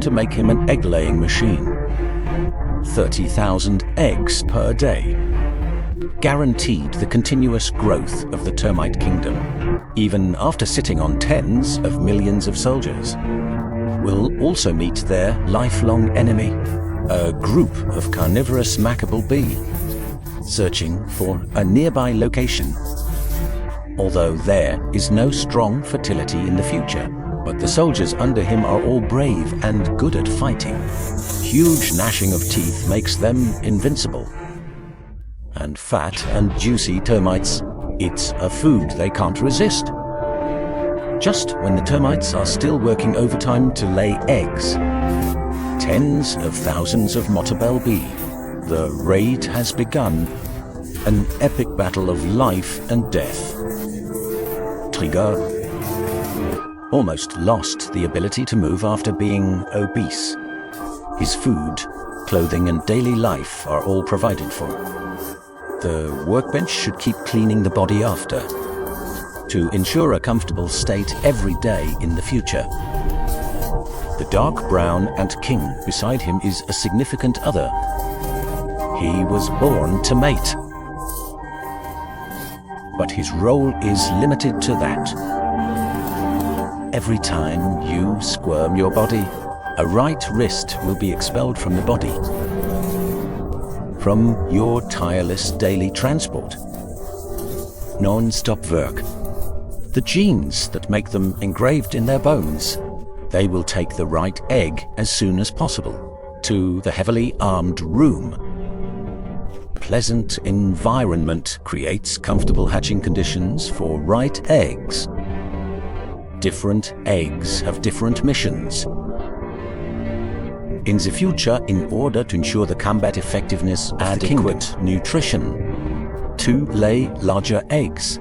to make him an egg-laying machine. 30,000 eggs per day guaranteed the continuous growth of the termite kingdom, even after sitting on tens of millions of soldiers. Will also meet their lifelong enemy, a group of carnivorous Macabre bee, searching for a nearby location. Although there is no strong fertility in the future, but the soldiers under him are all brave and good at fighting. Huge gnashing of teeth makes them invincible. And fat and juicy termites, it's a food they can't resist. Just when the termites are still working overtime to lay eggs, tens of thousands of Macabre bee, the raid has begun, an epic battle of life and death. Trigger almost lost the ability to move after being obese. His food, clothing and daily life are all provided for. The workbench should keep cleaning the body after, to ensure a comfortable state every day in the future. The dark brown ant king beside him is a significant other. He was born to mate. But his role is limited to that. Every time you squirm your body, a right wrist will be expelled from the body, from your tireless daily transport. Non-stop work. The genes that make them engraved in their bones. They will take the right egg as soon as possible to the heavily armed room. Pleasant environment creates comfortable hatching conditions for right eggs. Different eggs have different missions. In the future, in order to ensure the combat effectiveness of adequate nutrition, to lay larger eggs.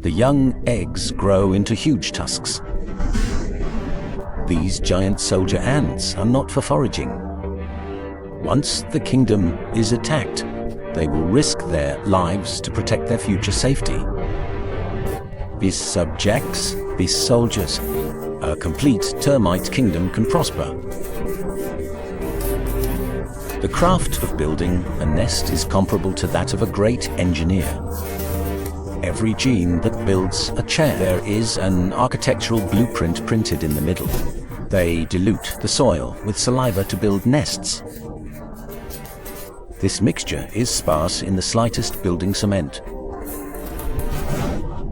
The young eggs grow into huge tusks. These giant soldier ants are not for foraging. Once the kingdom is attacked, they will risk their lives to protect their future safety. These subjects, these soldiers, a complete termite kingdom can prosper. The craft of building a nest is comparable to that of a great engineer. Every gene that builds a chair, there is an architectural blueprint printed in the middle. They dilute the soil with saliva to build nests. This mixture is sparse in the slightest building cement.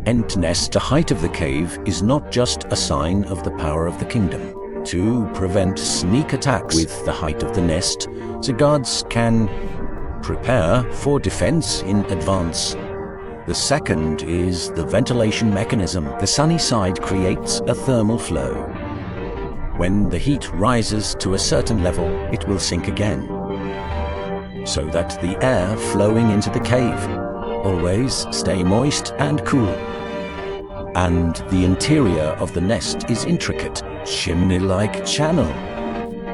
Ant nest, the height of the cave is not just a sign of the power of the kingdom. To prevent sneak attacks with the height of the nest, the guards can prepare for defense in advance. The second is the ventilation mechanism. The sunny side creates a thermal flow. When the heat rises to a certain level, it will sink again, so that the air flowing into the cave always stay moist and cool. And the interior of the nest is intricate, chimney-like channel.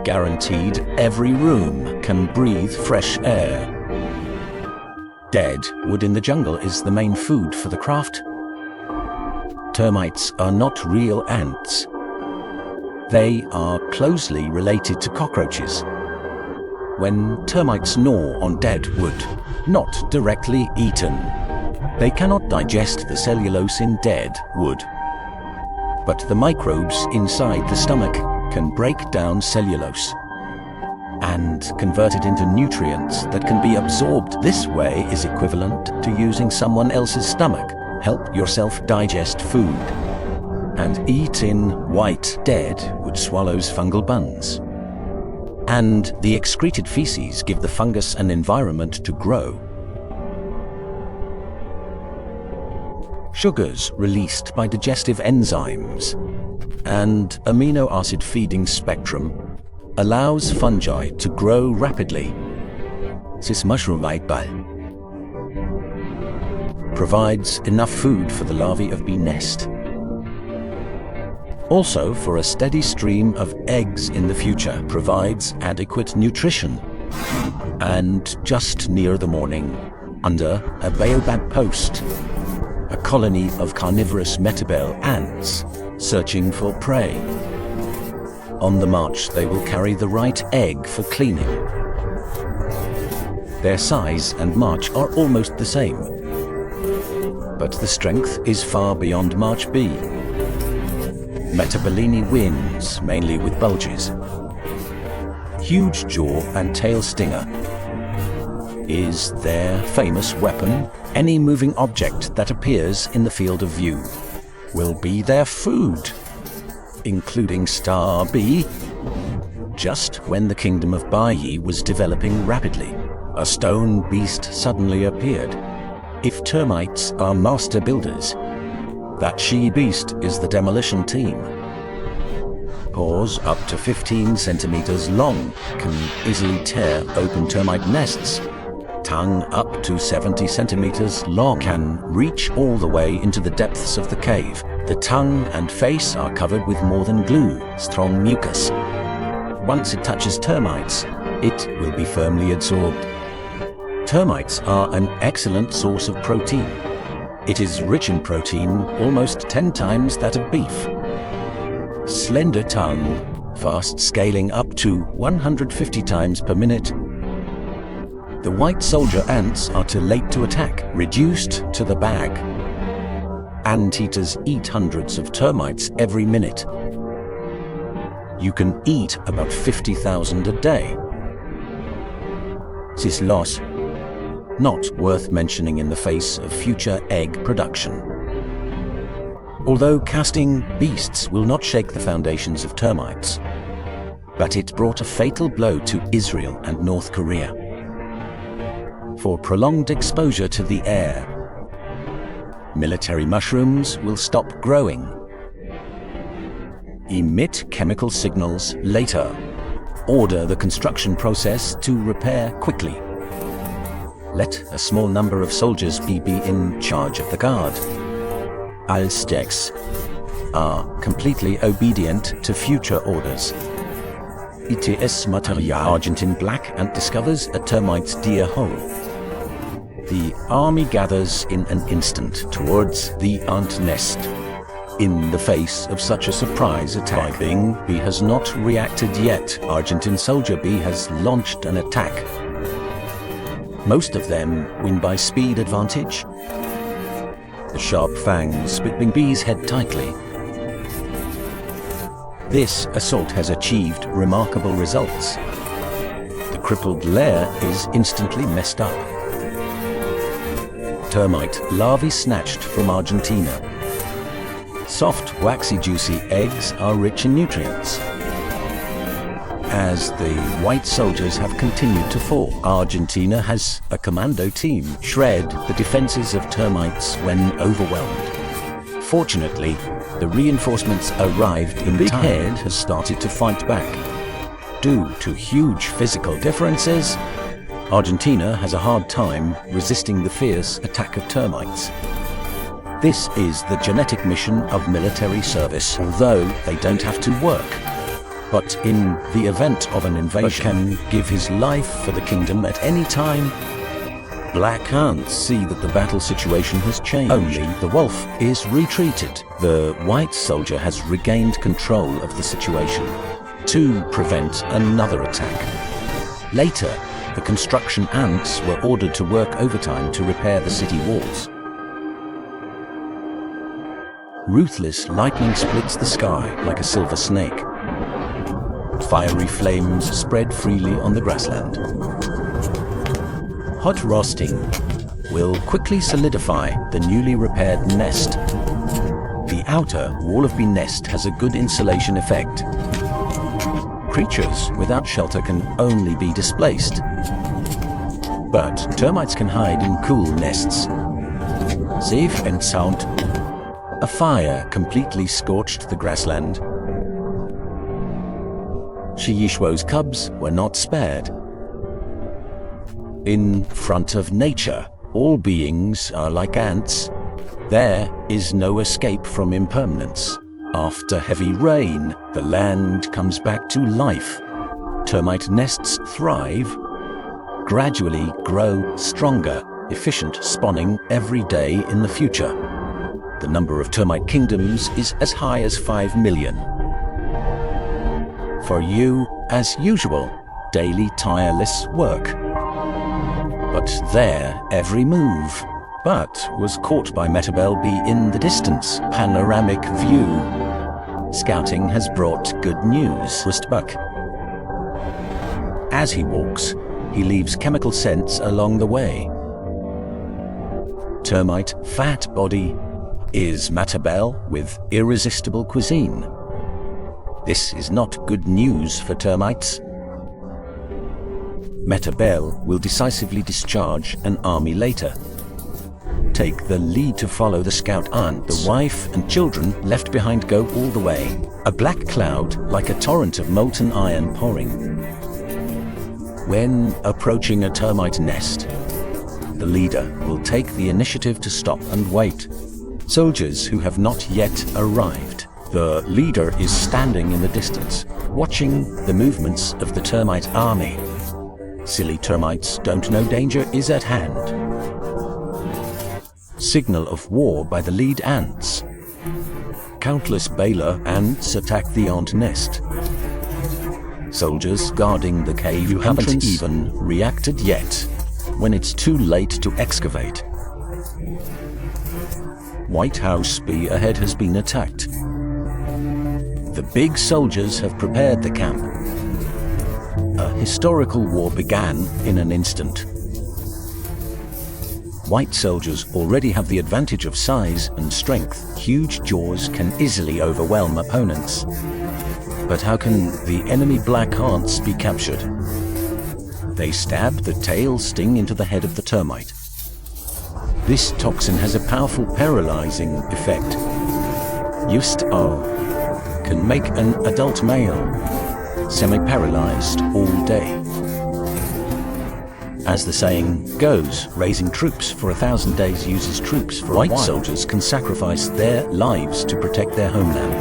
Guaranteed every room can breathe fresh air. Dead wood in the jungle is the main food for the craft. Termites are not real ants. They are closely related to cockroaches. When termites gnaw on dead wood, not directly eaten, they cannot digest the cellulose in dead wood. But the microbes inside the stomach can break down cellulose and convert it into nutrients that can be absorbed. This way is equivalent to using someone else's stomach. Help yourself digest food and eat in white dead wood swallows fungal buns. And the excreted feces give the fungus an environment to grow. Sugars released by digestive enzymes and amino acid feeding spectrum allows fungi to grow rapidly. This mushroom ball provides enough food for the larvae of bee nest. Also, for a steady stream of eggs in the future, provides adequate nutrition. And just near the morning, under a baobab post, a colony of carnivorous Macabre ants searching for prey. On the march, they will carry the right egg for cleaning. Their size and march are almost the same, but the strength is far beyond March B. Metabellini wins, mainly with bulges. Huge jaw and tail stinger is their famous weapon. Any moving object that appears in the field of view will be their food, including Star B. Just when the kingdom of Baiyi was developing rapidly, a stone beast suddenly appeared. If termites are master builders, that she-beast is the demolition team. Paws up to 15 centimeters long can easily tear open termite nests. Tongue up to 70 centimeters long can reach all the way into the depths of the cave. The tongue and face are covered with more than glue, strong mucus. Once it touches termites, it will be firmly absorbed. Termites are an excellent source of protein. It is rich in protein, almost 10 times that of beef. Slender tongue, fast scaling up to 150 times per minute. The white soldier ants are too late to attack, reduced to the bag. Anteaters eat hundreds of termites every minute. You can eat about 50,000 a day. This loss, not worth mentioning in the face of future egg production. Although casting beasts will not shake the foundations of termites, but it brought a fatal blow to Israel and North Korea. For prolonged exposure to the air, military mushrooms will stop growing. Emit chemical signals later. Order the construction process to repair quickly. Let a small number of soldiers be in charge of the guard. Aztecs are completely obedient to future orders. ETS Material Argentine Black Ant discovers a termite's deer hole. The army gathers in an instant towards the ant nest. In the face of such a surprise attack, Bing B has not reacted yet. Argentine Soldier B has launched an attack. Most of them win by speed advantage. The sharp fangs bit Bing B's head tightly. This assault has achieved remarkable results. The crippled lair is instantly messed up. Termite larvae snatched from Argentina. Soft, waxy, juicy eggs are rich in nutrients. As the white soldiers have continued to fall, Argentina has a commando team shred the defenses of termites when overwhelmed. Fortunately, the reinforcements arrived in time. Big Head has started to fight back. Due to huge physical differences, Argentina has a hard time resisting the fierce attack of termites. This is the genetic mission of military service, although they don't have to work. But in the event of an invasion, can give his life for the kingdom at any time. Black ants see that the battle situation has changed. Only the wolf is retreated. The white soldier has regained control of the situation to prevent another attack. Later, the construction ants were ordered to work overtime to repair the city walls. Ruthless lightning splits the sky like a silver snake. Fiery flames spread freely on the grassland. Hot roasting will quickly solidify the newly repaired nest. The outer wall of bee nest has a good insulation effect. Creatures without shelter can only be displaced. But termites can hide in cool nests. Safe and sound. A fire completely scorched the grassland. Shiyishwo's cubs were not spared. In front of nature, all beings are like ants. There is no escape from impermanence. After heavy rain, the land comes back to life. Termite nests thrive, gradually grow stronger, efficient spawning every day in the future. The number of termite kingdoms is as high as 5 million. for you, as usual, daily tireless work. But their every move was caught by Metabel B in the distance. Panoramic view. Scouting has brought good news. Rustbuck. As he walks, he leaves chemical scents along the way. Termite fat body is Metabel with irresistible cuisine. This is not good news for termites. Metabel will decisively discharge an army later. Take the lead to follow the scout aunt. The wife and children left behind go all the way. A black cloud like a torrent of molten iron pouring. When approaching a termite nest, the leader will take the initiative to stop and wait. Soldiers who have not yet arrived. The leader is standing in the distance, watching the movements of the termite army. Silly termites don't know danger is at hand. Signal of war by the lead ants. Countless Baler ants attack the ant nest. Soldiers guarding the cave haven't even reacted yet, when it's too late to excavate. White House bee ahead has been attacked. The big soldiers have prepared the camp. A historical war began in an instant. White soldiers already have the advantage of size and strength. Huge jaws can easily overwhelm opponents. But how can the enemy black ants be captured? They stab the tail sting into the head of the termite. This toxin has a powerful paralyzing effect. Used can make an adult male semi-paralyzed all day. As the saying goes, raising troops for 1,000 days uses troops for a while. White soldiers can sacrifice their lives to protect their homeland.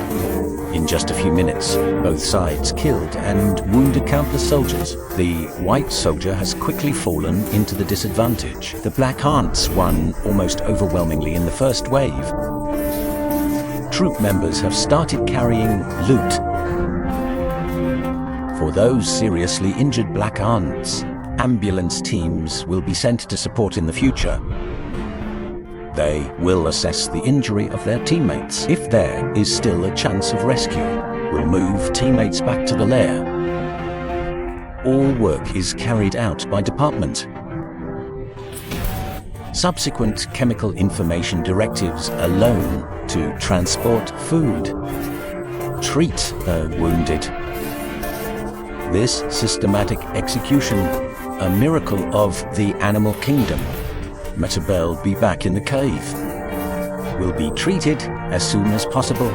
In just a few minutes, both sides killed and wounded countless soldiers. The white soldier has quickly fallen into the disadvantage. The black ants won almost overwhelmingly in the first wave. Troop members have started carrying loot. For those seriously injured black ants, ambulance teams will be sent to support in the future. They will assess the injury of their teammates. If there is still a chance of rescue, will move teammates back to the lair. All work is carried out by department. Subsequent chemical information directives alone to transport food. Treat the wounded. This systematic execution, a miracle of the animal kingdom. Metabel be back in the cave. Will be treated as soon as possible.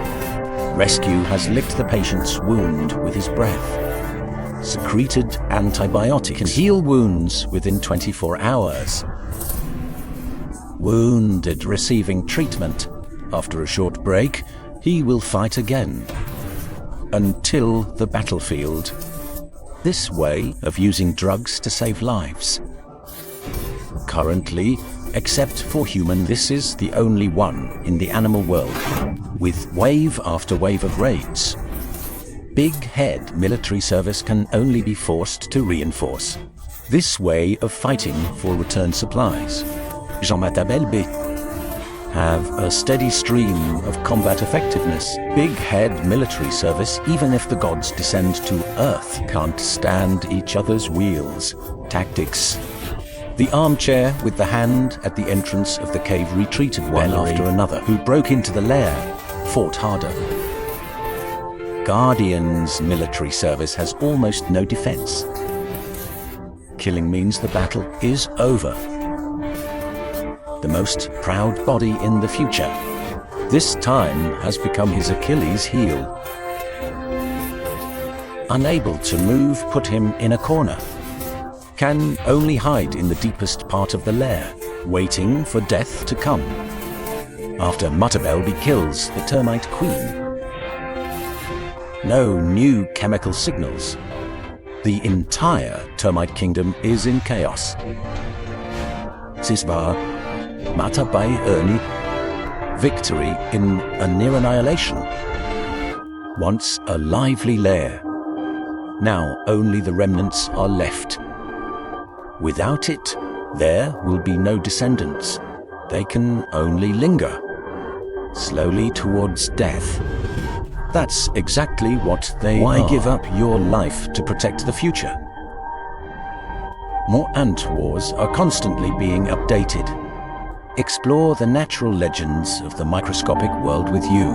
Rescue has licked the patient's wound with his breath. Secreted antibiotics can heal wounds within 24 hours. Wounded receiving treatment. After a short break, he will fight again. Until the battlefield. This way of using drugs to save lives. Currently, except for human, this is the only one in the animal world, with wave after wave of raids. Big head military service can only be forced to reinforce. This way of fighting for return supplies. Jean Metabel B. Have a steady stream of combat effectiveness. Big head military service, even if the gods descend to Earth, can't stand each other's wheels. Tactics. The armchair with the hand at the entrance of the cave retreated one after another, who broke into the lair, fought harder. Guardian's military service has almost no defense. Killing means the battle is over. The most proud body in the future. This time has become his Achilles heel. Unable to move, put him in a corner. Can only hide in the deepest part of the lair, waiting for death to come. After Metabel kills the termite queen. No new chemical signals. The entire termite kingdom is in chaos. Sisvar, Matabai Ernie, victory in a near annihilation. Once a lively lair, Now only the remnants are left. Without it, there will be no descendants. They can only linger, slowly towards death. That's exactly what they are. Why give up your life to protect the future? More ant wars are constantly being updated. Explore the natural legends of the microscopic world with you.